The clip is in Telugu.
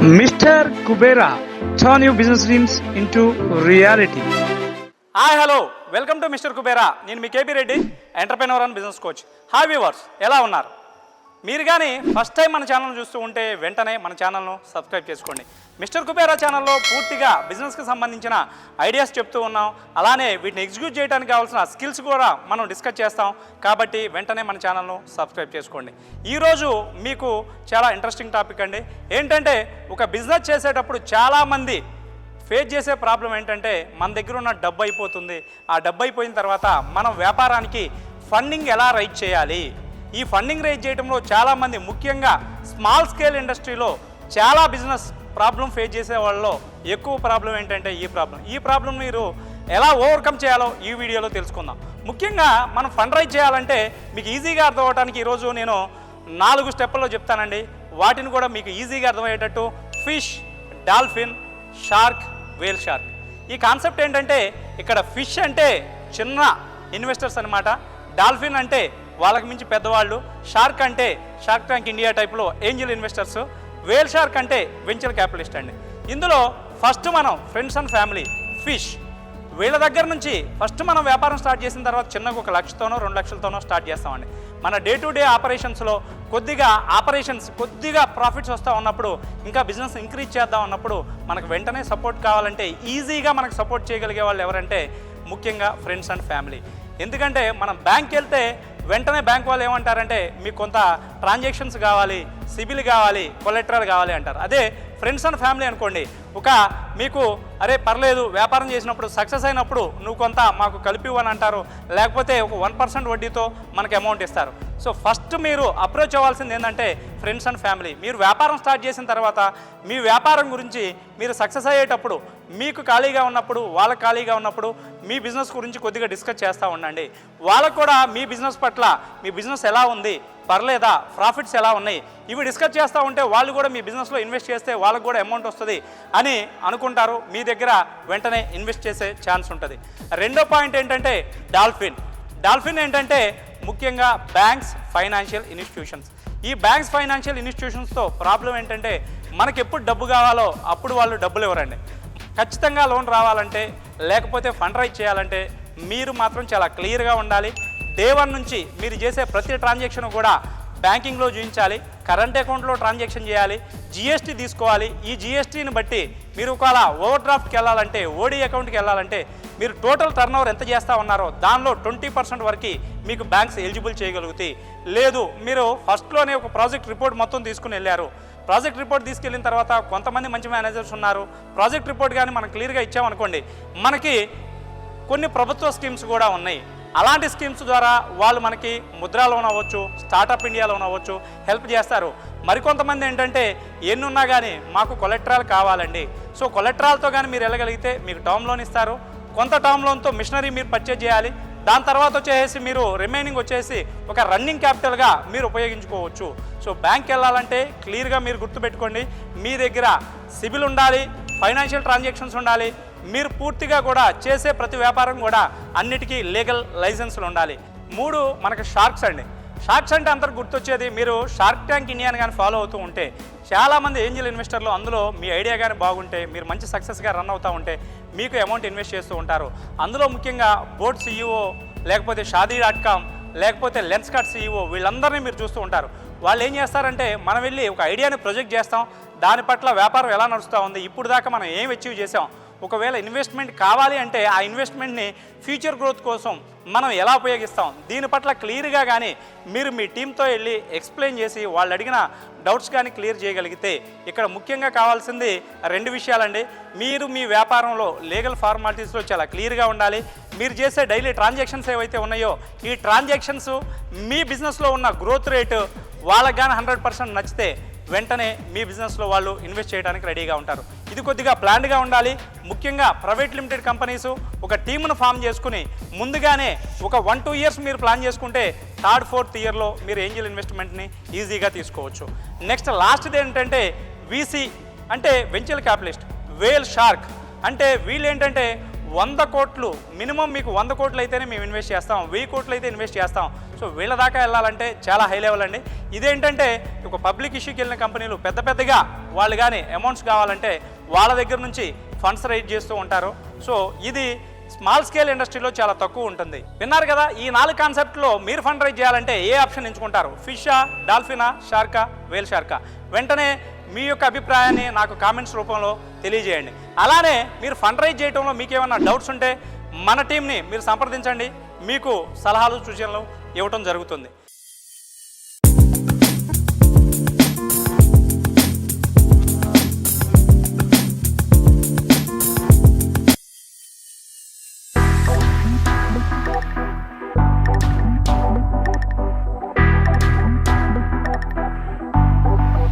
Mr. Kubera, turn your business dreams into reality. Hi hello welcome to mister Kubera. నేను మీ KB Reddy, entrepreneur and business coach. Hi viewers, ఎలా ఉన్నారు? మీరు కానీ ఫస్ట్ టైం మన ఛానల్ చూస్తూ ఉంటే వెంటనే మన ఛానల్ను సబ్స్క్రైబ్ చేసుకోండి. మిస్టర్ కుబేరా ఛానల్లో పూర్తిగా బిజినెస్కి సంబంధించిన ఐడియాస్ చెప్తూ ఉన్నాం. అలానే వీటిని ఎగ్జిక్యూట్ చేయడానికి కావాల్సిన స్కిల్స్ కూడా మనం డిస్కస్ చేస్తాం. కాబట్టి వెంటనే మన ఛానల్ను సబ్స్క్రైబ్ చేసుకోండి. ఈరోజు మీకు చాలా ఇంట్రెస్టింగ్ టాపిక్ అండి. ఏంటంటే ఒక బిజినెస్ చేసేటప్పుడు చాలామంది ఫేస్ చేసే ప్రాబ్లం ఏంటంటే మన దగ్గర ఉన్న డబ్బు అయిపోతుంది. ఆ డబ్బు అయిపోయిన తర్వాత మనం వ్యాపారానికి ఫండింగ్ ఎలా రైజ్ చేయాలి? ఈ ఫండింగ్ రైజ్ చేయడంలో చాలామంది, ముఖ్యంగా స్మాల్ స్కేల్ ఇండస్ట్రీలో చాలా బిజినెస్ ప్రాబ్లం ఫేస్ చేసే వాళ్ళలో ఎక్కువ ప్రాబ్లం ఏంటంటే ఈ ప్రాబ్లం మీరు ఎలా ఓవర్కమ్ చేయాలో ఈ వీడియోలో తెలుసుకుందాం. ముఖ్యంగా మనం ఫండ్ రైజ్ చేయాలంటే మీకు ఈజీగా అర్థం అవడానికి ఈరోజు నేను 4 స్టెప్పుల్లో చెప్తానండి. వాటిని కూడా మీకు ఈజీగా అర్థమయ్యేటట్టు ఫిష్, డాల్ఫిన్, షార్క్, వేల్ షార్క్. ఈ కాన్సెప్ట్ ఏంటంటే ఇక్కడ ఫిష్ అంటే చిన్న ఇన్వెస్టర్స్ అనమాట, డాల్ఫిన్ అంటే వాళ్ళకి మించి పెద్దవాళ్ళు, షార్క్ అంటే షార్క్ ట్యాంక్ ఇండియా టైప్లో ఏంజల్ ఇన్వెస్టర్స్, వేల్ షార్క్ అంటే వెంచర్ క్యాపిటలిస్ట్ అండి. ఇందులో ఫస్ట్ మనం ఫ్రెండ్స్ అండ్ ఫ్యామిలీ, ఫిష్, వీళ్ళ దగ్గర నుంచి ఫస్ట్ మనం వ్యాపారం స్టార్ట్ చేసిన తర్వాత చిన్నగా 1 లక్షతోనో 2 లక్షలతోనో స్టార్ట్ చేస్తామండి. మన డే టు డే ఆపరేషన్స్లో కొద్దిగా ప్రాఫిట్స్ వస్తూ ఉన్నప్పుడు, ఇంకా బిజినెస్ ఇంక్రీజ్ చేద్దాం అన్నప్పుడు మనకు వెంటనే సపోర్ట్ కావాలంటే, ఈజీగా మనకు సపోర్ట్ చేయగలిగే వాళ్ళు ఎవరంటే ముఖ్యంగా ఫ్రెండ్స్ అండ్ ఫ్యామిలీ. ఎందుకంటే మనం బ్యాంక్కి వెళ్తే వెంటనే బ్యాంక్ వాళ్ళు ఏమంటారంటే మీకు కొంత ట్రాన్సాక్షన్స్ కావాలి, సిబిల్ కావాలి, కొలెటరల్ కావాలి అంటారు. అదే ఫ్రెండ్స్ అండ్ ఫ్యామిలీ అనుకోండి, మీకు అరే పర్లేదు వ్యాపారం చేసినప్పుడు సక్సెస్ అయినప్పుడు నువ్వు కొంత మాకు కలిపివ్వని అంటారు, లేకపోతే ఒక 1% వడ్డీతో మనకు అమౌంట్ ఇస్తారు. సో ఫస్ట్ మీరు అప్రోచ్ అవ్వాల్సింది ఏంటంటే ఫ్రెండ్స్ అండ్ ఫ్యామిలీ. మీరు వ్యాపారం స్టార్ట్ చేసిన తర్వాత మీ వ్యాపారం గురించి మీరు సక్సెస్ అయ్యేటప్పుడు, మీకు ఖాళీగా ఉన్నప్పుడు, వాళ్ళకి ఖాళీగా ఉన్నప్పుడు మీ బిజినెస్ గురించి కొద్దిగా డిస్కస్ చేస్తూ ఉండండి. వాళ్ళకు కూడా మీ బిజినెస్ పట్ల, మీ బిజినెస్ ఎలా ఉంది, పర్లేదా, ప్రాఫిట్స్ ఎలా ఉన్నాయి, ఇవి డిస్కస్ చేస్తూ ఉంటే వాళ్ళు కూడా మీ బిజినెస్లో ఇన్వెస్ట్ చేస్తే వాళ్ళకు కూడా అమౌంట్ వస్తుంది అని అనుకుంటారు. మీ దగ్గర వెంటనే ఇన్వెస్ట్ చేసే ఛాన్స్ ఉంటుంది. రెండో పాయింట్ ఏంటంటే డాల్ఫిన్ ఏంటంటే ముఖ్యంగా బ్యాంక్స్, ఫైనాన్షియల్ ఇన్స్టిట్యూషన్స్. ఈ బ్యాంక్స్, ఫైనాన్షియల్ ఇన్స్టిట్యూషన్స్తో ప్రాబ్లం ఏంటంటే మనకి ఎప్పుడు డబ్బు కావాలో అప్పుడు వాళ్ళు డబ్బులు ఇవ్వరండి. ఖచ్చితంగా లోన్ రావాలంటే, లేకపోతే ఫండ్ రైజ్ చేయాలంటే మీరు మాత్రం చాలా క్లియర్గా ఉండాలి. డే 1 నుంచి మీరు చేసే ప్రతి ట్రాన్సాక్షన్ కూడా బ్యాంకింగ్లో చూపించాలి, కరెంట్ అకౌంట్లో ట్రాన్సాక్షన్ చేయాలి, జిఎస్టీ తీసుకోవాలి. ఈ జిఎస్టీని బట్టి మీరు ఒకవేళ ఓవర్ డ్రాఫ్ట్కి వెళ్ళాలంటే, ఓడీ అకౌంట్కి వెళ్ళాలంటే మీరు టోటల్ టర్నోవర్ ఎంత చేస్తూ ఉన్నారో దానిలో 20% వరకు మీకు బ్యాంక్స్ ఎలిజిబుల్ చేయగలుగుతాయి. లేదు మీరు ఫస్ట్లోనే ఒక ప్రాజెక్ట్ రిపోర్ట్ మొత్తం తీసుకుని వెళ్ళారు, ప్రాజెక్ట్ రిపోర్ట్ తీసుకెళ్ళిన తర్వాత కొంతమంది మంచి మేనేజర్స్ ఉన్నారు, ప్రాజెక్ట్ రిపోర్ట్ కానీ మనం క్లియర్గా ఇచ్చామనుకోండి, మనకి కొన్ని ప్రభుత్వ స్కీమ్స్ కూడా ఉన్నాయి. అలాంటి స్కీమ్స్ ద్వారా వాళ్ళు మనకి ముద్రా లోన్ అవ్వచ్చు, స్టార్టప్ ఇండియా లోన్ అవ్వచ్చు, హెల్ప్ చేస్తారు. మరికొంతమంది ఏంటంటే ఎన్నున్నా కానీ మాకు కొలెటరల్ కావాలండి. సో కొలెటరల్తో కానీ మీరు వెళ్ళగలిగితే మీకు టర్మ్ లోన్ ఇస్తారు. కొంత టర్మ్ లోన్తో మిషనరీ మీరు పర్చేజ్ చేయాలి. దాని తర్వాత వచ్చేసి మీరు రిమైనింగ్ వచ్చేసి ఒక రన్నింగ్ క్యాపిటల్గా మీరు ఉపయోగించుకోవచ్చు. సో బ్యాంక్కి వెళ్ళాలంటే క్లియర్గా మీరు గుర్తుపెట్టుకోండి, మీ దగ్గర సిబిల్ ఉండాలి, ఫైనాన్షియల్ ట్రాన్సాక్షన్స్ ఉండాలి, మీరు పూర్తిగా కూడా చేసే ప్రతి వ్యాపారం కూడా అన్నిటికీ లీగల్ లైసెన్సులు ఉండాలి. 3 మనకు షార్క్స్ అండి. షార్క్స్ అంటే అందరికి గుర్తొచ్చేది, మీరు షార్క్ ట్యాంక్ ఇండియాని కానీ ఫాలో అవుతూ ఉంటే చాలామంది ఏంజల్ ఇన్వెస్టర్లు అందులో మీ ఐడియా కానీ బాగుంటే, మీరు మంచి సక్సెస్గా రన్ అవుతూ ఉంటే మీకు అమౌంట్ ఇన్వెస్ట్ చేస్తూ ఉంటారు. అందులో ముఖ్యంగా బోట్ CEO, లేకపోతే షాదీ.com, లేకపోతే లెన్స్కార్ట్ CEO, వీళ్ళందరినీ మీరు చూస్తూ ఉంటారు. వాళ్ళు ఏం చేస్తారంటే మనం వెళ్ళి ఒక ఐడియాని ప్రొజెక్ట్ చేస్తాం, దాని పట్ల వ్యాపారం ఎలా నడుస్తూ ఉంది, ఇప్పుడు దాకా మనం ఏం అచీవ్ చేసాం, ఒకవేళ ఇన్వెస్ట్మెంట్ కావాలి అంటే ఆ ఇన్వెస్ట్మెంట్ని ఫ్యూచర్ గ్రోత్ కోసం మనం ఎలా ఉపయోగిస్తాం, దీని పట్ల క్లియర్గా కానీ మీరు మీ టీంతో వెళ్ళి ఎక్స్ప్లెయిన్ చేసి వాళ్ళు అడిగిన డౌట్స్ కానీ క్లియర్ చేయగలిగితే, ఇక్కడ ముఖ్యంగా కావాల్సింది 2 విషయాలండి. మీరు మీ వ్యాపారంలో లీగల్ ఫార్మాలిటీస్లో చాలా క్లియర్గా ఉండాలి. మీరు చేసే డైలీ ట్రాన్సాక్షన్స్ ఏవైతే ఉన్నాయో ఈ ట్రాన్సాక్షన్స్ మీ బిజినెస్లో ఉన్న గ్రోత్ రేటు వాళ్ళకి కానీ 100% నచ్చితే వెంటనే మీ బిజినెస్లో వాళ్ళు ఇన్వెస్ట్ చేయడానికి రెడీగా ఉంటారు. ఇది కొద్దిగా ప్లాన్డ్గా ఉండాలి. ముఖ్యంగా ప్రైవేట్ లిమిటెడ్ కంపెనీస్ ఒక టీమ్ను ఫామ్ చేసుకుని ముందుగానే ఒక 1-2 ఇయర్స్ మీరు ప్లాన్ చేసుకుంటే 3rd, 4th ఇయర్లో మీరు ఏంజల్ ఇన్వెస్ట్మెంట్ని ఈజీగా తీసుకోవచ్చు. నెక్స్ట్ లాస్ట్ది ఏంటంటే VC అంటే వెంచర్ క్యాపిటలిస్ట్, వేల్ షార్క్ అంటే వీళ్ళు ఏంటంటే 100 కోట్లు మినిమం మీకు 100 కోట్లు అయితేనే మేము ఇన్వెస్ట్ చేస్తాం, 1000 కోట్లు అయితే ఇన్వెస్ట్ చేస్తాం. సో వీళ్ళ దాకా వెళ్ళాలంటే చాలా హై లెవెల్ అండి. ఇదేంటంటే ఒక పబ్లిక్ ఇష్యూకి వెళ్ళిన కంపెనీలు పెద్దగా వాళ్ళు కానీ అమౌంట్స్ కావాలంటే వాళ్ళ దగ్గర నుంచి ఫండ్స్ రైజ్ చేస్తూ ఉంటారు. సో ఇది స్మాల్ స్కేల్ ఇండస్ట్రీలో చాలా తక్కువ ఉంటుంది. విన్నారు కదా, ఈ 4 కాన్సెప్ట్లో మీరు ఫండ్ రైజ్ చేయాలంటే ఏ ఆప్షన్ ఎంచుకుంటారు? ఫిషా, డాల్ఫినా, షార్కా, వేల్ షార్కా? వెంటనే మీ యొక్క అభిప్రాయాన్ని నాకు కామెంట్స్ రూపంలో తెలియజేయండి. అలానే మీరు ఫండ్ రైజ్ చేయడంలో మీకు ఏమైనా డౌట్స్ ఉంటే మన టీంని మీరు సంప్రదించండి, మీకు సలహాలు సూచనలు ఇవ్వటం జరుగుతుంది.